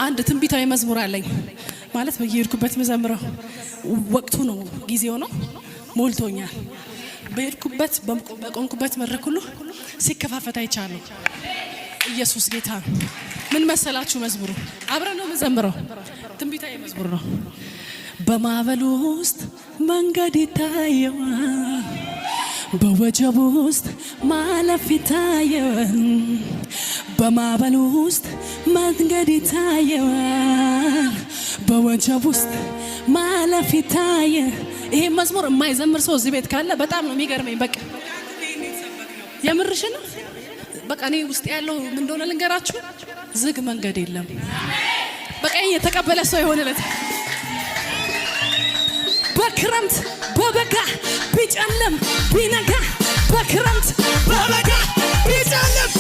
አንድ ትንቢታዊ መዝሙር አለኝ ማለት በየሄድኩበት መዘምረው ወቅቱ ነው ጊዜው ነው ሞልቶኛል በሄድኩበት በቆምኩበት መድረክ ሁሉ ሲከፋፈት አይቻለሁ ኢየሱስ ጌታ ምን መሰላችሁ መዝሙሩ አብረን ነው መዘምረው ትንቢታዊ መዝሙር ነው በማዕበል ውስጥ መንገድ ይታየዋል በወጀብ ውስጥ ማለፍ ይታየዋል በማዕበል ውስጥ መንገድ ይታየዋል በወጀብ ውስጥ ማለፍ ይታየዋል ይሄ መዝሙር የማይዘምር ሰው እዚህ ቤት ካለ በጣም ነው የሚገርመኝ በቃ የምርሽን በቃ እኔ ውስጥ ያለው ምን እንደሆነ ልንገራችሁ ዝግ መንገድ የለም በቃ የተቀበለ ሰው ይሆንለት በክረምት በበጋ ቢጨልም ቢነጋ በክረምት በበጋ ቢጨልም